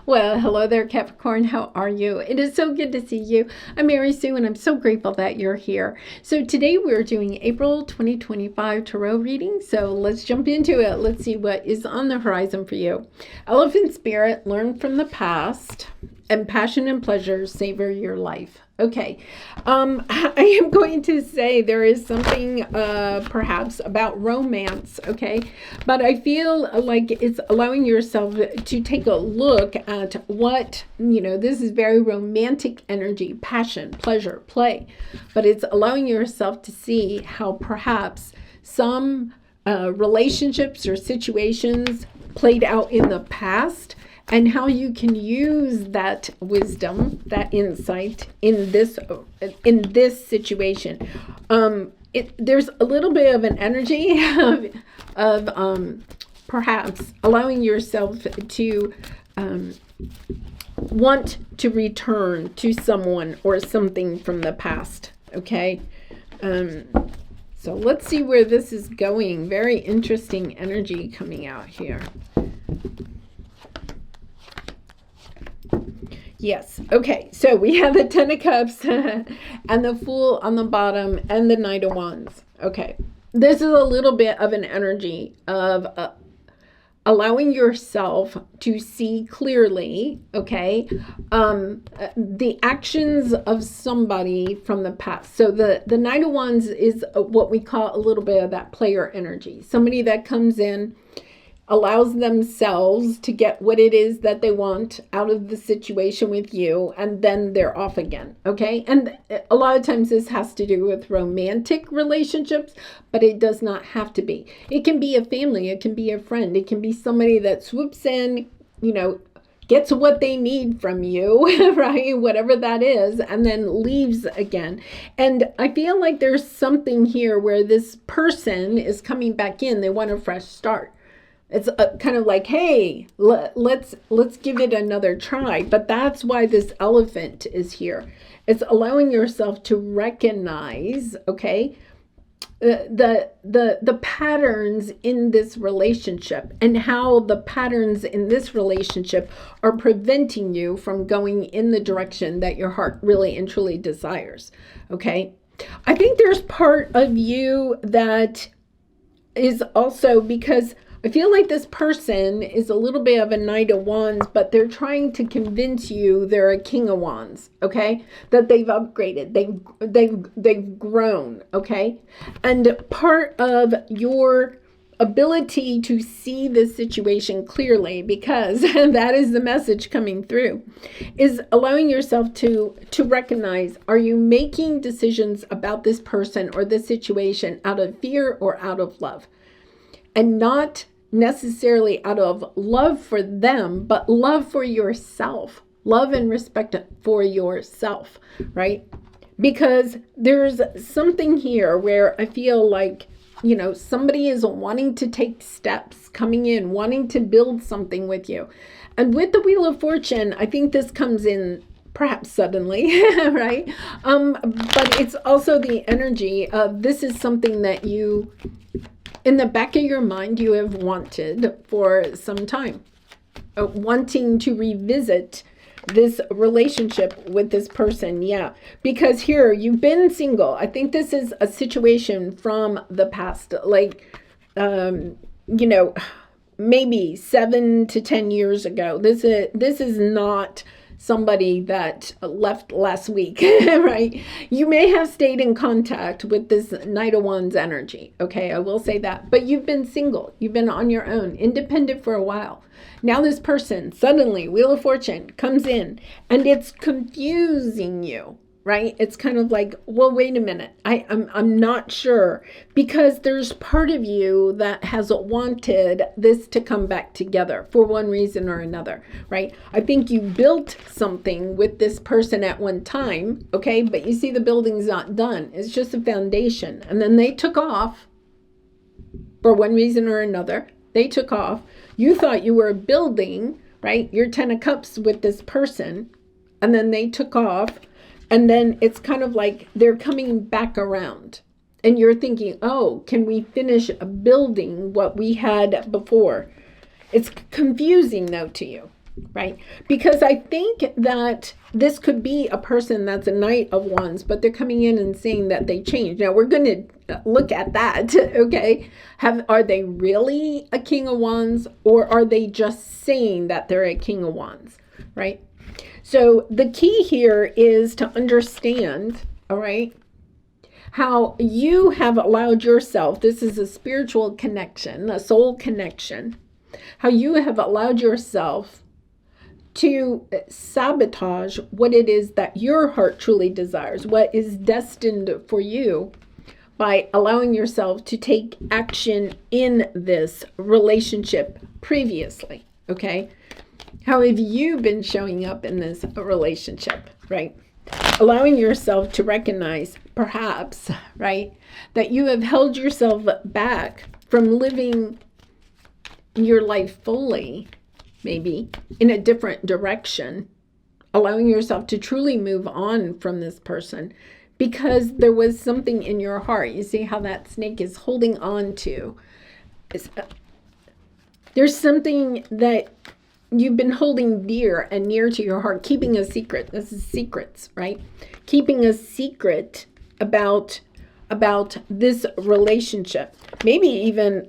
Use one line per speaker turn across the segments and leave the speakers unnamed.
Well, hello there, Capricorn. How are you? It is so good to see you. I'm Mary Sue, and I'm so grateful that you're here. So today we're doing April 2025 tarot reading. So let's jump into it. Let's see what is on the horizon for you. Elephant spirit, learn from the past, and passion and pleasure savor your life. Okay, I am going to say there is something perhaps about romance, okay? But I feel like it's allowing yourself to take a look at what, this is very romantic energy, passion, pleasure, play. But it's allowing yourself to see how perhaps some relationships or situations played out in the past, and how you can use that wisdom, that insight in this situation. There's a little bit of an energy of perhaps allowing yourself to want to return to someone or something from the past. Okay. So let's see where this is going. Very interesting energy coming out here. Yes. Okay. So we have the Ten of Cups and the Fool on the bottom and the Knight of Wands. Okay. This is a little bit of an energy of allowing yourself to see clearly, okay, the actions of somebody from the past. So the Knight of Wands is what we call a little bit of that player energy. Somebody that comes in, allows themselves to get what it is that they want out of the situation with you, and then they're off again, okay? And a lot of times this has to do with romantic relationships, but it does not have to be. It can be a family, it can be a friend, it can be somebody that swoops in, gets what they need from you, right? Whatever that is, and then leaves again. And I feel like there's something here where this person is coming back in, they want a fresh start. It's kind of like, hey, let's give it another try. But that's why this elephant is here. It's allowing yourself to recognize, okay, the patterns in this relationship, and how the patterns in this relationship are preventing you from going in the direction that your heart really and truly desires. Okay, I think there's part of you that is also, because I feel like this person is a little bit of a Knight of Wands, but they're trying to convince you they're a King of Wands, okay? That they've upgraded, they've grown, okay? And part of your ability to see this situation clearly, because that is the message coming through, is allowing yourself to recognize, are you making decisions about this person or this situation out of fear or out of love? And not necessarily out of love for them, but love for yourself, love and respect for yourself, right? Because there's something here where I feel like, somebody is wanting to take steps, coming in, wanting to build something with you. And with the Wheel of Fortune, I think this comes in perhaps suddenly, right? But it's also the energy of, this is something that you, in the back of your mind, you have wanted for some time, wanting to revisit this relationship with this person. Yeah, because here you've been single. I think this is a situation from the past, like, maybe 7 to 10 years ago. This is not somebody that left last week, right? You may have stayed in contact with this Knight of Wands energy, okay? I will say that. But you've been single. You've been on your own, independent for a while. Now this person, suddenly, Wheel of Fortune, comes in, and it's confusing you, right? It's kind of like, well, wait a minute. I'm not sure, because there's part of you that has wanted this to come back together for one reason or another, right? I think you built something with this person at one time, okay? But you see the building's not done. It's just a foundation. And then they took off for one reason or another. They took off. You thought you were building, right, your 10 of Cups with this person, and then they took off. And then it's kind of like they're coming back around, and you're thinking, oh, can we finish building what we had before? It's confusing though to you. right? Because I think that this could be a person that's a Knight of Wands, but they're coming in and saying that they changed. Now we're going to look at that, okay? Are they really a King of Wands, or are they just saying that they're a King of Wands, right? So the key here is to understand, all right, how you have allowed yourself, this is a spiritual connection, a soul connection, how you have allowed yourself to sabotage what it is that your heart truly desires, what is destined for you, by allowing yourself to take action in this relationship previously, okay? How have you been showing up in this relationship, right? Allowing yourself to recognize, perhaps, right, that you have held yourself back from living your life fully, maybe in a different direction, allowing yourself to truly move on from this person because there was something in your heart. You see how that snake is holding on to. There's something that you've been holding dear and near to your heart, keeping a secret. This is secrets, right? Keeping a secret about this relationship. Maybe even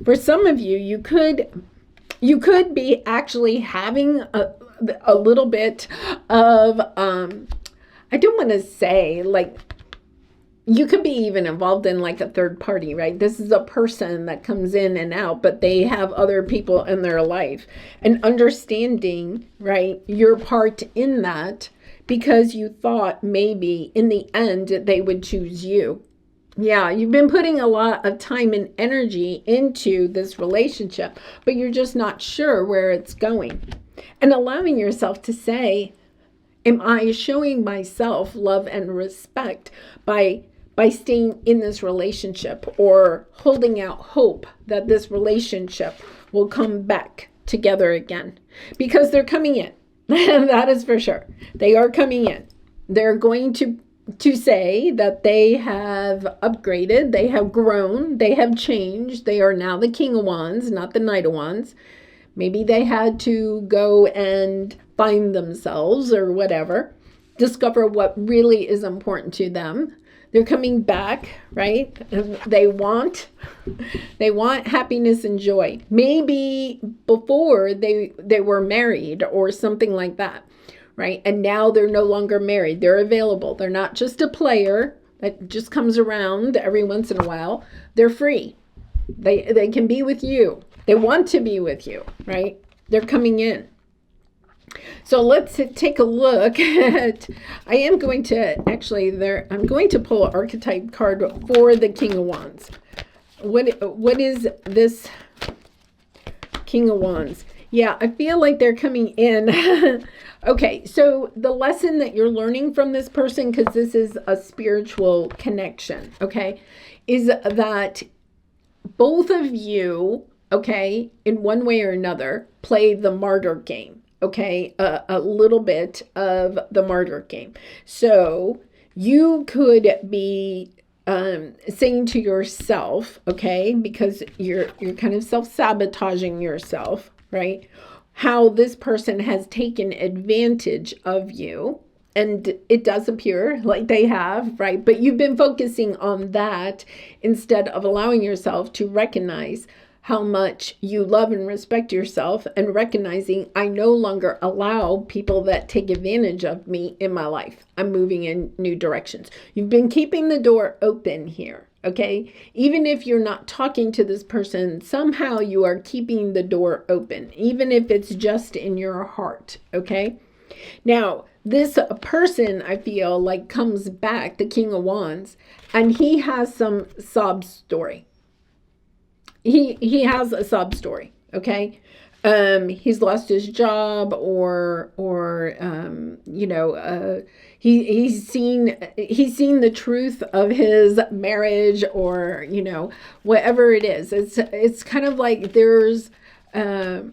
for some of you, you could be actually having a little bit of, I don't want to say, like, you could be even involved in like a third party, right? This is a person that comes in and out, but they have other people in their life. And understanding, right, your part in that, because you thought maybe in the end they would choose you. Yeah, you've been putting a lot of time and energy into this relationship, but you're just not sure where it's going. And allowing yourself to say, am I showing myself love and respect by staying in this relationship, or holding out hope that this relationship will come back together again? Because they're coming in. That is for sure. They are coming in. They're going to say that they have upgraded, they have grown, they have changed. They are now the King of Wands, not the Knight of Wands. Maybe they had to go and find themselves or whatever, discover what really is important to them. They're coming back, right? They want happiness and joy. Maybe before they were married or something like that, right? And now they're no longer married. They're available. They're not just a player that just comes around every once in a while. They're free. They can be with you. They want to be with you, right? They're coming in. So let's take a look at, I'm going to pull an archetype card for the King of Wands. What is this King of Wands? Yeah, I feel like they're coming in. Okay, so the lesson that you're learning from this person, because this is a spiritual connection, okay, is that both of you, okay, in one way or another, play the martyr game. Okay, a little bit of the martyr game. So you could be saying to yourself, okay, because you're kind of self-sabotaging yourself, right? How this person has taken advantage of you. And it does appear like they have, right? But you've been focusing on that instead of allowing yourself to recognize how much you love and respect yourself, and recognizing, I no longer allow people that take advantage of me in my life. I'm moving in new directions. You've been keeping the door open here, okay? Even if you're not talking to this person, somehow you are keeping the door open, even if it's just in your heart, okay? Now, this person, I feel like, comes back, the King of Wands, and he has some sob story. He has a sob story, okay? He's lost his job, or he's seen the truth of his marriage, or whatever it is. It's kind of like there's a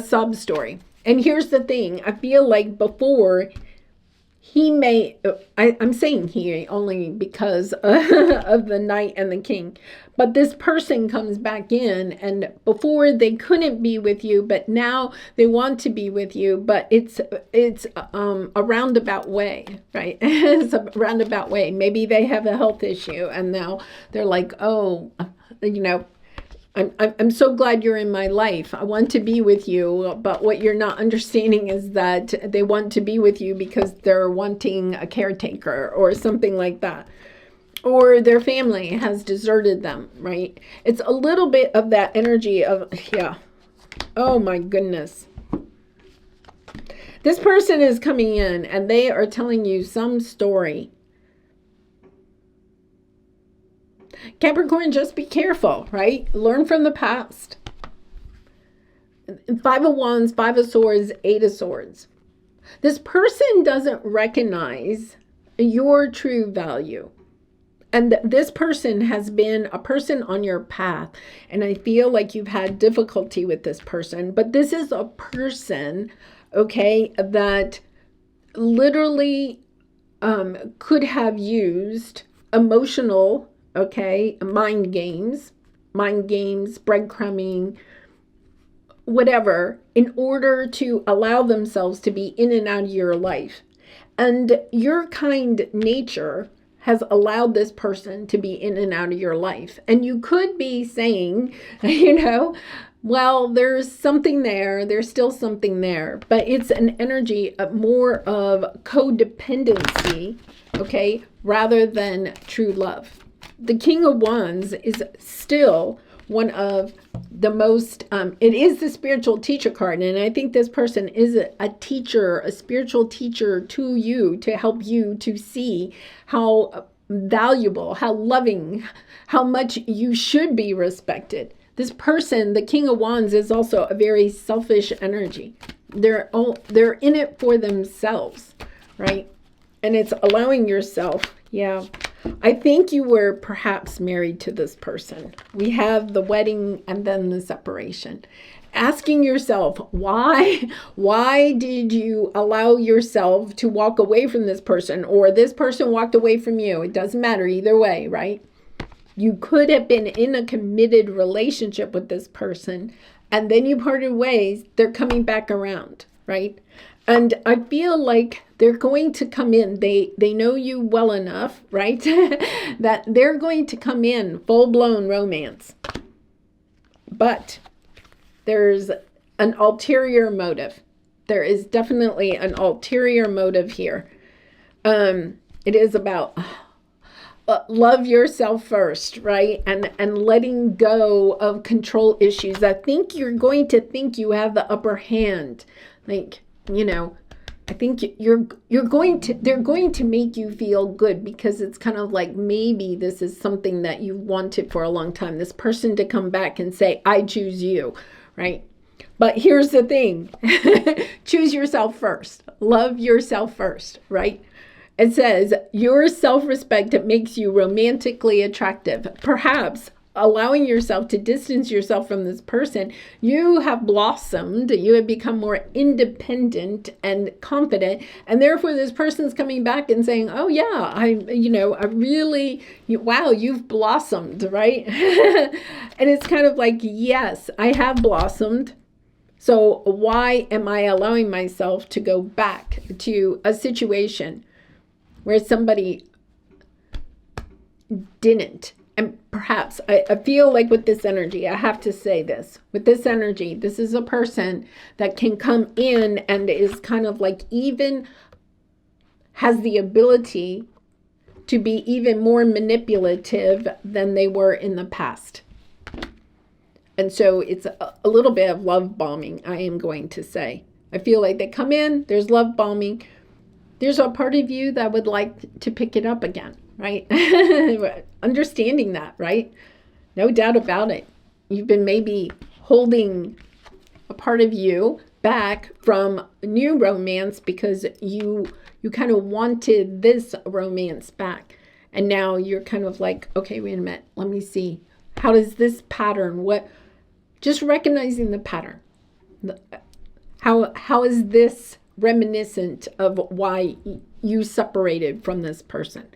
sob story. And here's the thing: I feel like before he may, I'm saying he only because of the knight and the king, but this person comes back in, and before they couldn't be with you, but now they want to be with you, but it's a roundabout way, right? It's a roundabout way. Maybe they have a health issue, and now they're like, oh, I'm so glad you're in my life. I want to be with you. But what you're not understanding is that they want to be with you because they're wanting a caretaker or something like that. Or their family has deserted them, right? It's a little bit of that energy of, yeah. Oh my goodness. This person is coming in and they are telling you some story. Capricorn, just be careful, right? Learn from the past. 5 of Wands, 5 of Swords, 8 of Swords. This person doesn't recognize your true value. And this person has been a person on your path. And I feel like you've had difficulty with this person. But this is a person, okay, that literally could have used emotional, okay, mind games, breadcrumbing, whatever, in order to allow themselves to be in and out of your life. And your kind nature has allowed this person to be in and out of your life. And you could be saying, well, there's something there. There's still something there. But it's an energy of more of codependency, okay, rather than true love. The King of Wands is still one of the most, it is the spiritual teacher card. And I think this person is a teacher, a spiritual teacher to you, to help you to see how valuable, how loving, how much you should be respected. This person, the King of Wands, is also a very selfish energy. They're in it for themselves, right? And it's allowing yourself, yeah. I think you were perhaps married to this person. We have the wedding and then the separation. Asking yourself, why did you allow yourself to walk away from this person, or this person walked away from you? It doesn't matter either way, right? You could have been in a committed relationship with this person and then you parted ways. They're coming back around, right? And I feel like they're going to come in. They know you well enough, right? That they're going to come in full-blown romance. But there's an ulterior motive. There is definitely an ulterior motive here. It is about love yourself first, right? And letting go of control issues. I think you're going to think you have the upper hand. Like, I think they're going to make you feel good, because it's kind of like maybe this is something that you wanted for a long time. This person to come back and say, I choose you, right? But here's the thing. Choose yourself first. Love yourself first, right? It says your self-respect makes you romantically attractive. Perhaps allowing yourself to distance yourself from this person, you have blossomed, you have become more independent and confident, and therefore this person's coming back and saying, oh yeah, I really, wow, you've blossomed, right? And it's kind of like, yes, I have blossomed. So why am I allowing myself to go back to a situation where somebody didn't? And perhaps I feel like with this energy, I have to say this, with this energy, this is a person that can come in and is kind of like even has the ability to be even more manipulative than they were in the past. And so it's a little bit of love bombing, I am going to say. I feel like they come in, there's love bombing. There's a part of you that would like to pick it up again, right? Understanding that, right? No doubt about it. You've been maybe holding a part of you back from new romance because you kind of wanted this romance back. And now you're kind of like, okay, wait a minute. Let me see. How does this pattern, just recognizing the pattern. How is this reminiscent of why you separated from this person.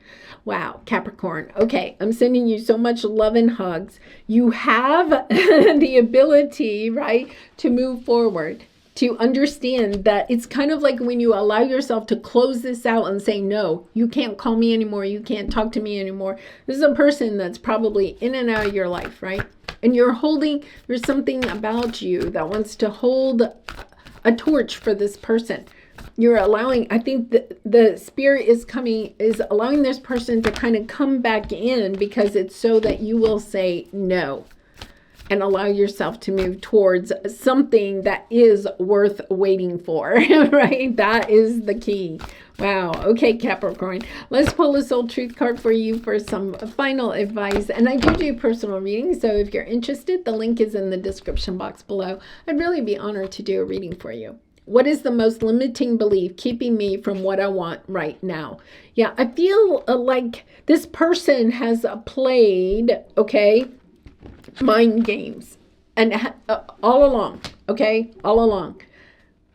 Wow, Capricorn. Okay, I'm sending you so much love and hugs. You have the ability, right, to move forward, to understand that it's kind of like when you allow yourself to close this out and say, no, you can't call me anymore. You can't talk to me anymore. This is a person that's probably in and out of your life, right? And there's something about you that wants to hold a torch for this person. You're allowing, I think the spirit is allowing this person to kind of come back in, because it's so that you will say no and allow yourself to move towards something that is worth waiting for, right? That is the key. Wow. Okay, Capricorn. Let's pull a soul truth card for you for some final advice. And I do personal readings, so if you're interested, the link is in the description box below. I'd really be honored to do a reading for you. What is the most limiting belief keeping me from what I want right now? Yeah, I feel like this person has played, okay, mind games, and all along, okay, all along,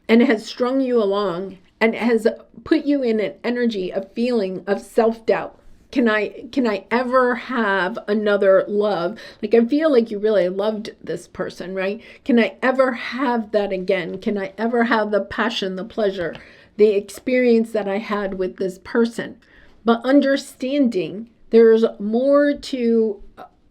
and has strung you along, and has put you in an energy, a feeling of self-doubt. Can I ever have another love? Like, I feel like you really loved this person, right? Can I ever have that again? Can I ever have the passion, the pleasure, the experience that I had with this person? But understanding there's more to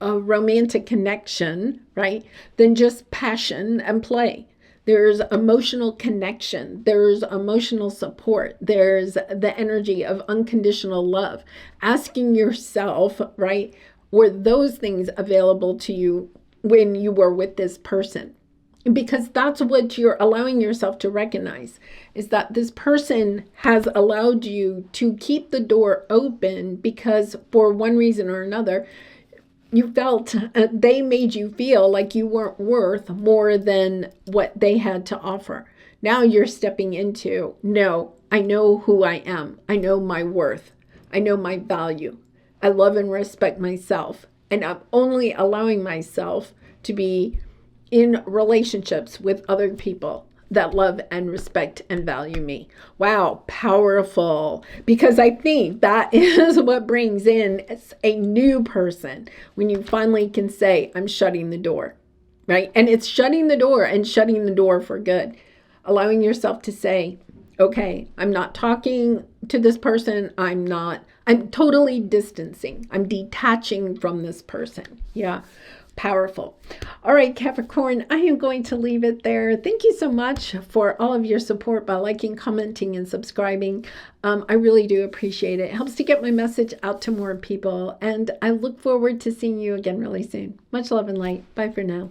a romantic connection, right, than just passion and play. There's emotional connection. There's emotional support. There's the energy of unconditional love. Asking yourself, right, were those things available to you when you were with this person? Because that's what you're allowing yourself to recognize, is that this person has allowed you to keep the door open because for one reason or another, you felt they made you feel like you weren't worth more than what they had to offer. Now you're stepping into, no, I know who I am. I know my worth. I know my value. I love and respect myself. And I'm only allowing myself to be in relationships with other people that love and respect and value me. Wow, powerful. Because I think that is what brings in a new person when you finally can say, I'm shutting the door, right? And it's shutting the door, and shutting the door for good. Allowing yourself to say, okay, I'm not talking to this person. I'm totally distancing. I'm detaching from this person. Yeah. Powerful. All right, Capricorn, I am going to leave it there. Thank you so much for all of your support by liking, commenting, and subscribing. I really do appreciate it. It helps to get my message out to more people, and I look forward to seeing you again really soon. Much love and light. Bye for now.